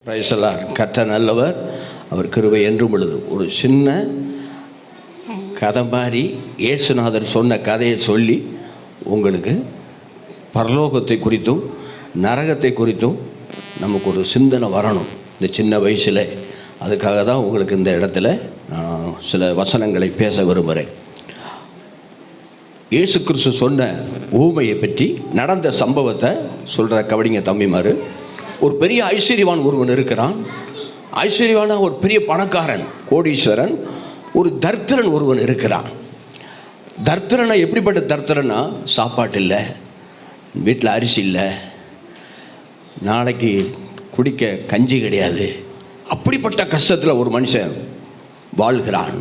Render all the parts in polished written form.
Praise the Lord. கர்த்தர் நல்லவர், அவர் கிருபை என்றும் உள்ளது. ஒரு சின்ன கதை மாதிரி இயேசுநாதர் சொன்ன கதையை சொல்லி உங்களுக்கு பரலோகத்தை குறித்தும் நரகத்தை குறித்தும் நமக்கு ஒரு சிந்தனை வரணும் இந்த சின்ன வயசில். அதுக்காக தான் உங்களுக்கு இந்த இடத்துல நான் சில வசனங்களை பேச விரும்புகிறேன். இயேசு கிறிஸ்து சொன்ன ஊமையை பற்றி நடந்த சம்பவத்தை சொல்கிற கவனிங்க தம்பிமாரு. ஒரு பெரிய ஐஸ்வர்யவான் ஒருவன் இருக்கிறான். ஐஸ்வர்யவான ஒரு பெரிய பணக்காரன், கோடீஸ்வரன். ஒரு தர்த்திரன் ஒருவன் இருக்கிறான். தர்த்திரனா எப்படிப்பட்ட தர்த்திரனா? சாப்பாட்டு இல்லை, வீட்டில் அரிசி இல்லை, நாளைக்கு குடிக்க கஞ்சி கிடையாது. அப்படிப்பட்ட கஷ்டத்தில் ஒரு மனுஷன் வாழ்கிறான்.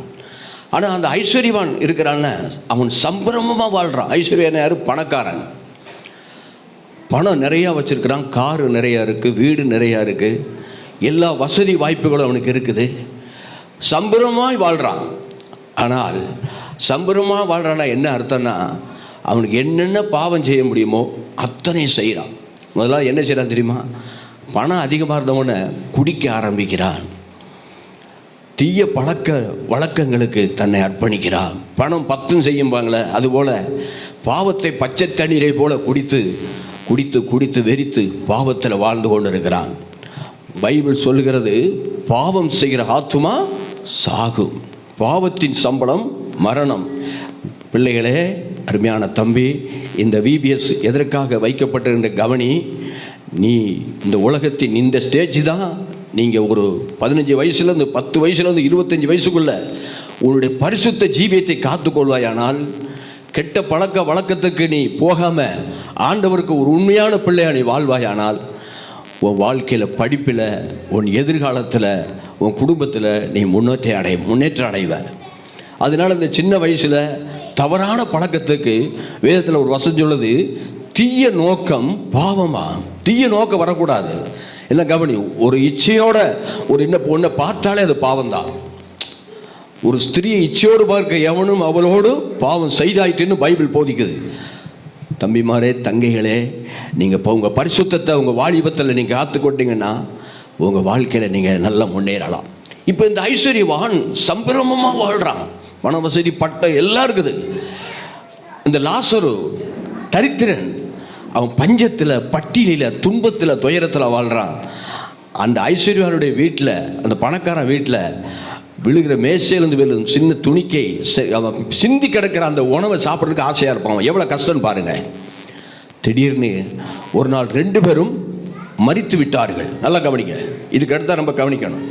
ஆனால் அந்த ஐஸ்வர்யவான் இருக்கிறான்னு அவன் சம்பிரமமாக வாழ்கிறான். ஐஸ்வர்யவான் யார்? பணக்காரன். பணம் நிறையா வச்சுருக்கிறான், காரு நிறையா இருக்குது, வீடு நிறையா இருக்குது, எல்லா வசதி வாய்ப்புகளும் அவனுக்கு இருக்குது. சம்பிரமமாக வாழ்கிறான். ஆனால் சம்பிரமமாக வாழ்கிறான்னா என்ன அர்த்தம்னா, அவனுக்கு என்னென்ன பாவம் செய்ய முடியுமோ அத்தனை செய்கிறான். முதல்ல என்ன செய்கிறான் தெரியுமா? பணம் அதிகமாக இருந்தவனை குடிக்க ஆரம்பிக்கிறான். தீய பழக்க வழக்கங்களுக்கு தன்னை அர்ப்பணிக்கிறான். பணம் பத்தும் செய்யும்பாங்களே, அதுபோல் பாவத்தை பச்சை தண்ணீரை போல குடித்து குடித்து குடித்து வெறித்து பாவத்தில் வாழ்ந்து கொண்டு இருக்கிறான். பைபிள் சொல்லுகிறது, பாவம் செய்கிற ஆத்துமா சாகும், பாவத்தின் சம்பளம் மரணம். பிள்ளைகளே, அருமையான தம்பி, இந்த விபிஎஸ் எதற்காக வைக்கப்பட்டிருந்த கவனி. நீ இந்த உலகத்தின் இந்த ஸ்டேஜ் தான். நீங்கள் ஒரு 15 வயசுலேருந்து 10 வயசுலேருந்து 25 வயசுக்குள்ளே உன்னுடைய பரிசுத்த ஜீவியத்தை காத்துக்கொள்வாயானால், கெட்ட பழக்க வழக்கத்துக்கு நீ போகாமல் ஆண்டவருக்கு ஒரு உண்மையான பிள்ளையா நீ வாழ்வாயானால், உன் வாழ்க்கையில், படிப்பில், உன் எதிர்காலத்தில், உன் குடும்பத்தில் நீ முன்னேற்றம் அடைவ. அதனால் இந்த சின்ன வயசில் தவறான பழக்கத்துக்கு வேதத்தில் ஒரு வசனம் சொல்லுது, தீய நோக்கம் பாவமா. தீய நோக்கம் வரக்கூடாது. என்ன கவனி, ஒரு இச்சையோட ஒரு என்ன பொண்ணை பார்த்தாலே அது பாவம்தான். ஒரு ஸ்திரியை இச்சையோடு பார்க்க எவனும் அவளோடு பாவம் செய்தாயிட்டுன்னு பைபிள் போதிக்குது. தம்பிமாரே, தங்கைகளே, நீங்கள் இப்போ உங்கள் பரிசுத்தத்தை உங்கள் வாலிபத்தில் நீங்கள் காத்துக்கொண்டீங்கன்னா உங்கள் வாழ்க்கையில் நீங்கள் நல்லா முன்னேறலாம். இப்போ இந்த ஐஸ்வர்யவான் சம்பிரமமாக வாழ்கிறான். பண வசதி, பட்டம் எல்லாம் இருக்குது. இந்த லாசரு தரித்திரன், அவன் பஞ்சத்தில், பட்டினியில், துன்பத்தில், துயரத்தில் வாழ்கிறான். அந்த ஐஸ்வர்யவானுடைய வீட்டில், அந்த பணக்காரன் வீட்டில் விழுகிற மேசையிலேருந்து விழும் சின்ன துணிக்கை அவன் சிந்தி கிடக்கிற அந்த உணவை சாப்பிட்றதுக்கு ஆசையாக இருப்பான். எவ்வளோ கஷ்டம்னு பாருங்கள். திடீர்னு ஒரு நாள் 2 பேரும் மரித்து விட்டார்கள். நல்லா கவனிங்க, இதுக்கு அடுத்தா நம்ம கவனிக்கணும்.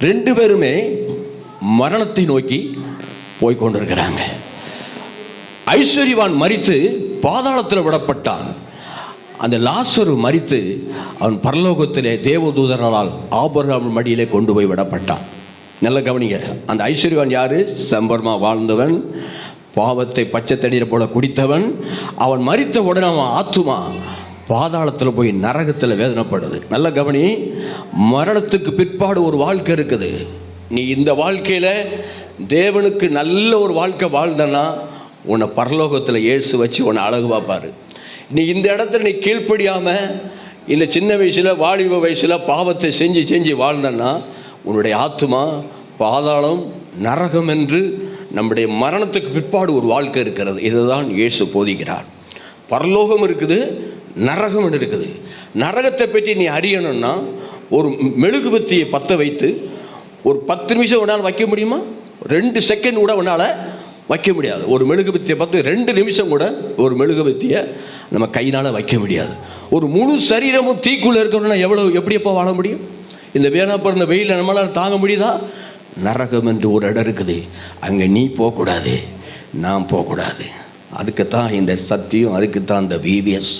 2 பேருமே மரணத்தை நோக்கி போய்கொண்டிருக்கிறாங்க. ஐஸ்வர்யவான் மரித்து பாதாளத்தில் விடப்பட்டான். அந்த லாசரு மரித்து அவன் பரலோகத்திலே தேவதூதர்களால் ஆபிரகாம் மடியிலே கொண்டு போய் விடப்பட்டான். நல்ல கவனிங்க, அந்த ஐஸ்வர்யவான் யார்? சம்பரமா வாழ்ந்தவன், பாவத்தை பச்சை தண்ணீரை போல குடித்தவன். அவன் மரித்த உடனே அவன் ஆத்துமா பாதாளத்தில் போய் நரகத்தில் வேதனைப்படுது. நல்ல கவனி, மரணத்துக்கு பிற்பாடு ஒரு வாழ்க்கை இருக்குது. நீ இந்த வாழ்க்கையில் தேவனுக்கு நல்ல ஒரு வாழ்க்கை வாழ்ந்தன்னா உன்னை பரலோகத்தில் இயேசு வச்சு உன்னை அழகு பார்ப்பார். நீ இந்த இடத்துல நீ கீழ்ப்படியாமல் இந்த சின்ன வயசில், வாலிப வயசில் பாவத்தை செஞ்சு செஞ்சு வாழ்ந்தன்னா உன்னுடைய ஆத்துமா பாதாளம், நரகம் என்று நம்முடைய மரணத்துக்கு பிற்பாடு ஒரு வாழ்க்கை இருக்கிறது. இதுதான் இயேசு போதிக்கிறார். பரலோகம் இருக்குது, நரகம் இருக்குது. நரகத்தை பற்றி நீ அறியணும்னா ஒரு மெழுகுபத்தியை பற்ற வைத்து ஒரு 10 நிமிஷம் உன்னால் வைக்க முடியுமா? 2 செகண்ட் கூட உன்னால் வைக்க முடியாது. ஒரு மெழுகுபத்தியை பார்த்து 2 நிமிஷம் கூட ஒரு மெழுகுபத்தியை நம்ம கையினால் வைக்க முடியாது. ஒரு முழு சரீரமும் தீக்குள்ளே இருக்கணும்னா எப்படியப்போ வாழ முடியும்? இந்த வேணா பிறந்த வெயிலில் நம்மளால் தாங்க முடியுதா? நரகம் என்று ஒரு இடம் இருக்குது, அங்கே நீ போகக்கூடாது, நான் போகக்கூடாது. அதுக்குத்தான் இந்த சத்தியம், அதுக்குத்தான் இந்த விபிஎஸ்.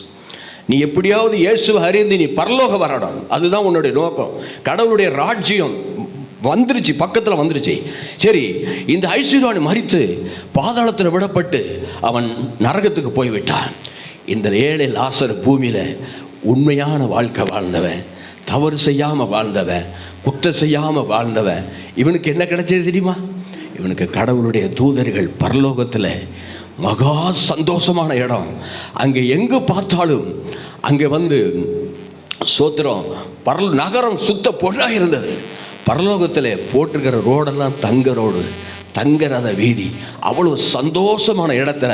நீ எப்படியாவது இயேசுவை அறிந்து நீ பரலோகம் வரணும். அதுதான் உன்னுடைய நோக்கம். கடவுளுடைய ராஜ்யம் வந்துருச்சு, பக்கத்தில் வந்துருச்சு. சரி, இந்த ஐஸ்வர்யவான் மரித்து பாதாளத்தில் விடப்பட்டு அவன் நரகத்துக்கு போய்விட்டான். இந்த ஏழை லாசர் பூமியில் உண்மையான வாழ்க்கை வாழ்ந்தவன், தவறு செய்யாமல் வாழ்ந்தவன், குற்றம் செய்யாமல் வாழ்ந்தவன். இவனுக்கு என்ன கிடைச்சது தெரியுமா? இவனுக்கு கடவுளுடைய தூதர்கள் பரலோகத்தில் மகா சந்தோஷமான இடம். அங்கே எங்கு பார்த்தாலும் அங்கே வந்து சோத்திரம். நகரம் சுத்த பொண்ணாக இருந்தது. பரலோகத்தில் போட்டிருக்கிற ரோடெல்லாம் தங்க ரோடு, தங்க ரத வீதி. அவ்வளோ சந்தோஷமான இடத்துல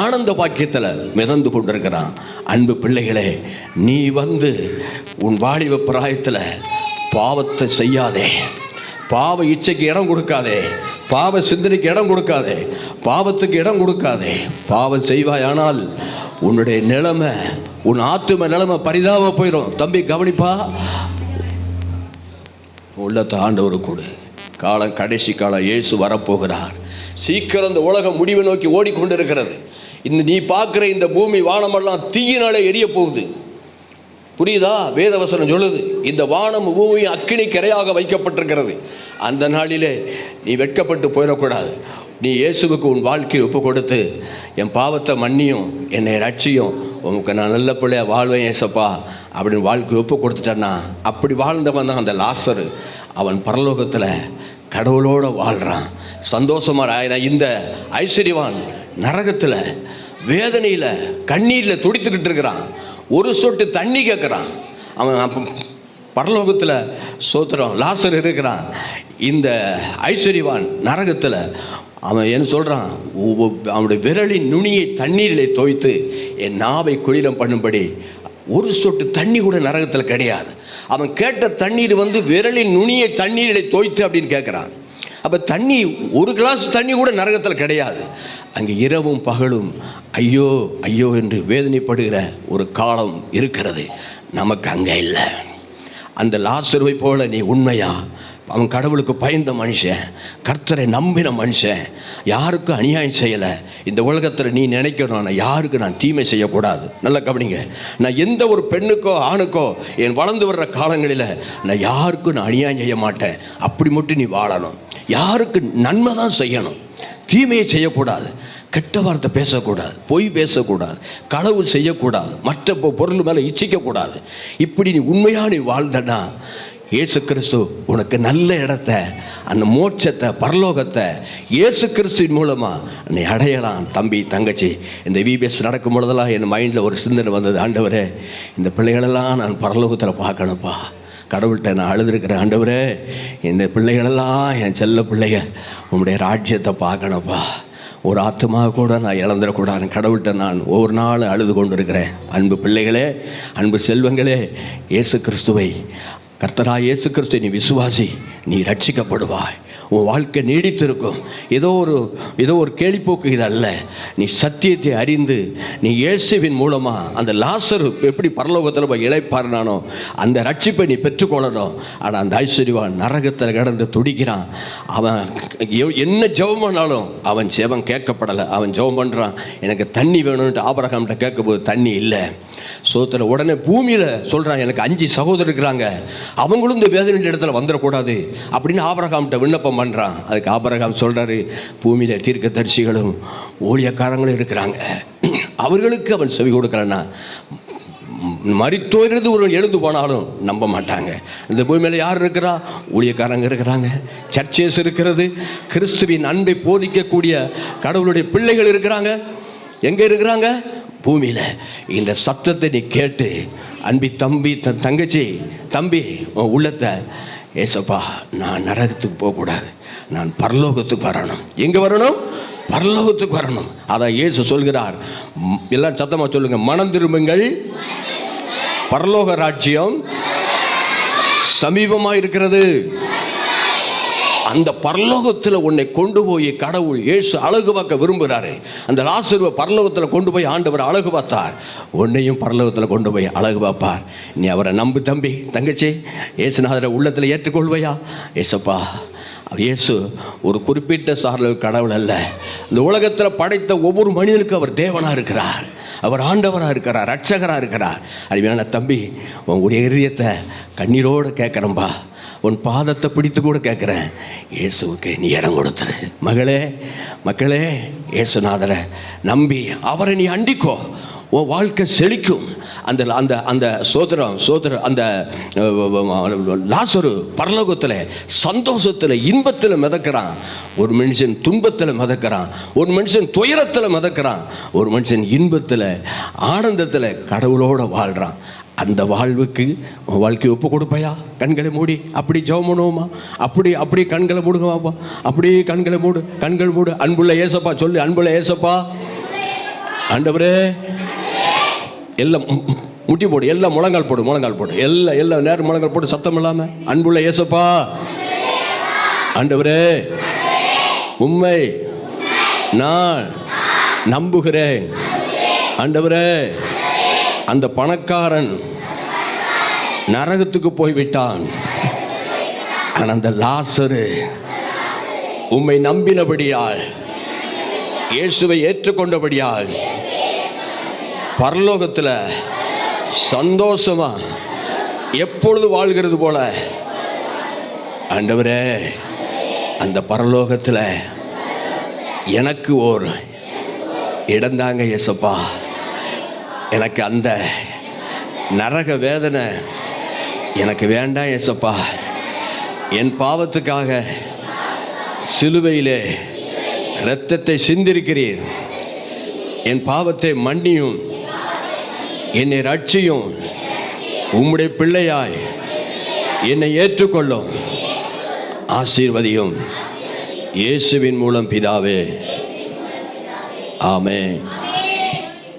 ஆனந்த பாக்கியத்தில் மிதந்து கொண்டிருக்கிறான். அன்பு பிள்ளைகளே, நீ வந்து உன் வாலிப பிராயத்தில் பாவத்தை செய்யாதே, பாவ இச்சைக்கு இடம் கொடுக்காதே, பாவ சிந்தனைக்கு இடம் கொடுக்காதே, பாவத்துக்கு இடம் கொடுக்காதே. பாவம் செய்வாயானால் உன்னுடைய நிலைமை, உன் ஆத்தும நிலைமை பரிதாப போயிடும். தம்பி கவனிப்பா, உள்ளத்தை ஆண்டவர் கொடு. காலம் கடைசி காலம், இயேசு வரப்போகிறார். சீக்கிரம் இந்த உலகம் முடிவை நோக்கி ஓடிக்கொண்டிருக்கிறது. இன்னும் நீ பார்க்குற இந்த பூமி வானமெல்லாம் தீயினாலே எரிய போகுது. புரியுதா? வேதவசனம் சொல்லுது, இந்த வானம் பூமி அக்கினி கரையாக வைக்கப்பட்டிருக்கிறது. அந்த நாளிலே நீ வெட்கப்பட்டு போயிடக்கூடாது. நீ இயேசுவுக்கு உன் வாழ்க்கையை ஒப்பு கொடுத்து, என் பாவத்தை மன்னியும், என்னை ரட்சியும், உனக்கு நான் நல்ல பிள்ளைய வாழ்வேன் ஏசப்பா அப்படின்னு வாழ்க்கை ஒப்பு கொடுத்துட்டேன்னா, அப்படி வாழ்ந்தவன் தான் அந்த லாசரு. அவன் பரலோகத்தில் கடவுளோடு வாழ்கிறான், சந்தோஷமாக. இந்த ஐஸ்வர்யவான் நரகத்தில் வேதனையில் கண்ணீரில் துடித்துக்கிட்டு இருக்கிறான். ஒரு சொட்டு தண்ணி கேட்குறான். அவன் பரலோகத்தில் சோத்திரம் லாசர் இருக்கிறான். இந்த ஐஸ்வர்யவான் நரகத்தில் அவன் என்ன சொல்கிறான், அவனுடைய விரலின் நுனியை தண்ணீரிலே தோய்த்து என் நாவை குளிரம் பண்ணும்படி. ஒரு சொட்டு தண்ணி கூட நரகத்தில் கிடையாது. அவன் கேட்ட தண்ணீர் வந்து விரலின் நுனியை தண்ணீரிலே தோய்த்து அப்படின்னு கேட்குறான். அப்போ தண்ணி, ஒரு கிளாஸ் தண்ணி கூட நரகத்தில் கிடையாது. அங்கே இரவும் பகலும் ஐயோ ஐயோ என்று வேதனைப்படுகிற ஒரு காலம் இருக்கிறது. நமக்கு அங்கே இல்லை. அந்த லாசருவை போல நீ உண்மையா, அவன் கடவுளுக்கு பயந்த மனுஷன், கர்த்தரை நம்பின மனுஷன், யாருக்கும் அநியாயம் செய்யலை. இந்த உலகத்தில் நீ நினைக்கணும், நான் யாருக்கு நான் தீமை செய்யக்கூடாது. நல்லா கவனிங்க, நான் எந்த ஒரு பெண்ணுக்கோ ஆணுக்கோ என் வளர்ந்து வர்ற காலங்களில் நான் யாருக்கும் நான் அநியாயம் செய்ய மாட்டேன். அப்படி மட்டும் நீ வாழணும். யாருக்கு நன்மை தான் செய்யணும், தீமையை செய்யக்கூடாது. கெட்ட வார்த்தை பேசக்கூடாது, பொய் பேசக்கூடாது, களவு செய்யக்கூடாது, மற்ற பொருள் மேலே இச்சிக்கக்கூடாது. இப்படி நீ உண்மையாக நீ வாழ்ந்தனா இயேசு கிறிஸ்து உனக்கு நல்ல இடத்த, அந்த மோட்சத்தை, பரலோகத்தை இயேசு கிறிஸ்துவின் மூலமாக நீ அடையலாம். தம்பி தங்கச்சி, இந்த விபிஎஸ் நடக்கும் பொழுதெல்லாம் என் மைண்டில் ஒரு சிந்தனை வந்தது, ஆண்டவரே இந்த பிள்ளைகளெல்லாம் நான் பரலோகத்தில் பார்க்கணுப்பா. கடவுள்கிட்ட நான் அழுதுருக்கிறேன், ஆண்டவரே இந்த பிள்ளைகளெல்லாம் என் செல்ல பிள்ளைங்க உங்களுடைய ராஜ்யத்தை பார்க்கணுப்பா. ஒரு ஆத்மாவை கூட நான் இழந்துடக்கூடாது. கடவுள்கிட்ட நான் ஒவ்வொரு நாளும் அழுது கொண்டு இருக்கிறேன். அன்பு பிள்ளைகளே, அன்பு செல்வங்களே, இயேசு கிறிஸ்துவை, கர்த்தராக இயேசு கிறிஸ்துவை நீ விசுவாசி, நீ ரட்சிக்கப்படுவாய். உன் வாழ்க்கை நீடித்திருக்கும். ஏதோ ஒரு கேலிப்போக்கு இது அல்ல. நீ சத்தியத்தை அறிந்து நீ இயேசுவின் மூலமாக அந்த லாசரு எப்படி பரலோகத்தில் போய் இளைப்பாறினானோ அந்த ரட்சிப்பை நீ பெற்றுக்கொள்ளணும். ஆனால் அந்த ஐஸ்வர்யவான் நரகத்தில் கடந்து துடிக்கிறான். அவன் என்ன ஜெபம் பண்ணாலும் அவன் ஜெபம் கேட்கப்படலை. அவன் ஜெபம் பண்ணுறான், எனக்கு தண்ணி வேணும்ன்ட்டு ஆபிரகாம்கிட்ட கேட்கும்போது தண்ணி இல்லை. சோத்துல உடனே பூமியில் சொல்கிறான், எனக்கு 5 சகோதரர் இருக்கிறாங்க, அவங்களும் இந்த வேதனை இடத்துல வந்துடக்கூடாது அப்படின்னு ஆபிரகாம்கிட்ட விண்ணப்பம் பண்ணுறான். அதுக்கு ஆபிரகாம் சொல்கிறாரு, பூமியில் தீர்க்கதரிசிகளும் ஊழியக்காரங்களும் இருக்கிறாங்க, அவர்களுக்கு அவன் செவி கொடுக்கலன்னா மரித்தோயிலிருந்து ஒருவன் எழுந்து போனாலும் நம்ப மாட்டாங்க. இந்த பூமியில் யார் இருக்கிறா? ஊழியக்காரங்க இருக்கிறாங்க, சர்ச்சஸ் இருக்கிறது, கிறிஸ்துவின் அன்பை போதிக்கக்கூடிய கடவுளுடைய பிள்ளைகள் இருக்கிறாங்க. எங்கே இருக்கிறாங்க? பூமியில். இந்த சத்தத்தை நீ கேட்டு அன்பி தம்பி தங்கச்சி தம்பி உன் உள்ளத்தை, ஏசப்பா நான் நரகத்துக்கு போகக்கூடாது, நான் பரலோகத்துக்கு வரணும். எங்கே வரணும்? பரலோகத்துக்கு வரணும். அதான் இயேசு சொல்கிறார். எல்லாம் சத்தமாக சொல்லுங்க, மனம் திரும்புங்கள், பரலோக ராஜ்யம் சமீபமாக இருக்கிறது. அந்த பரலோகத்தில் உன்னை கொண்டு போய் கடவுள் இயேசு அழகு பார்க்க விரும்புகிறாரு. அந்த லாசருவை பரலோகத்தில் கொண்டு போய் ஆண்டவர் அழகு பார்த்தார். உன்னையும் பரலோகத்தில் கொண்டு போய் அழகு பார்ப்பார். நீ அவரை நம்பு தம்பி தங்கச்சி. இயேசுநாதரை உள்ளத்தில் ஏற்றுக்கொள்வையா? ஏசப்பா, இயேசு ஒரு குறிப்பிட்ட சார்ந்த கடவுள் அல்ல. இந்த உலகத்தில் படைத்த ஒவ்வொரு மனிதனுக்கும் அவர் தேவனாக இருக்கிறார், அவர் ஆண்டவராக இருக்கிறார், ரட்சகராக இருக்கிறார். அருமையான தம்பி, உங்களுடைய இதயத்தை கண்ணீரோடு கேட்குறேன்பா, உன் பாதத்தை பிடித்து கூட கேட்குறேன், இயேசுவுக்கு நீ இடம் கொடுத்துரு. மகளே மக்களே, இயேசுநாதரை நம்பி அவரை நீ அண்டிக்கோ, உன் வாழ்க்கை செழிக்கும். அந்த அந்த அந்த சோதரம் அந்த லாசரு பரலோகத்தில் சந்தோஷத்தில் இன்பத்தில் மிதக்கிறான். ஒரு மனுஷன் துன்பத்தில் மிதக்கிறான், ஒரு மனுஷன் துயரத்தில் மிதக்கிறான், ஒரு மனுஷன் இன்பத்தில் ஆனந்தத்தில் கடவுளோடு வாழ்கிறான். அந்த வாழ்வுக்கு உன் வாழ்க்கையை ஒப்பு கொடுப்பையா? கண்களை மூடி அப்படி ஜெபம் பண்ணுவோமா? அப்படி கண்களை மூடுங்கப்பா. அப்படியே கண்களை மூடு, கண்கள் மூடு. அன்புள்ள ஏசப்பா சொல்லு, அன்புள்ள ஏசப்பா. ஆண்டவரே, எல்லாம் முட்டி போடு, எல்லாம் முழங்கால் போடு, எல்லாம் நேரம் முழங்கால் போடு, சத்தம் இல்லாம. அன்புள்ள ஏசப்பா, ஆண்டவரே, உம்மை நான் நம்புகிறேன். ஆண்டவரே, அந்த பணக்காரன் நரகத்துக்கு போய்விட்டான். ஆனால் அந்த லாசரு உம்மை நம்பினபடியால், இயேசுவை ஏற்றுக்கொண்டபடியால் பரலோகத்தில் சந்தோஷமா எப்பொழுது வாழ்கிறது போல, ஆண்டவரே, அந்த பரலோகத்தில் எனக்கு ஓர் இடந்தாங்க ஏசப்பா. எனக்கு அந்த நரக வேதனை எனக்கு வேண்டாம் ஏசப்பா. என் பாவத்துக்காக சிலுவையிலே இரத்தத்தை சிந்திருக்கிறீர். என் பாவத்தை மன்னியும், என்னை ரட்சியும், உம்முடைய பிள்ளையாய் என்னை ஏற்றுக்கொள்ளும், ஆசீர்வதியும். இயேசுவின் மூலம் பிதாவே, ஆமென்.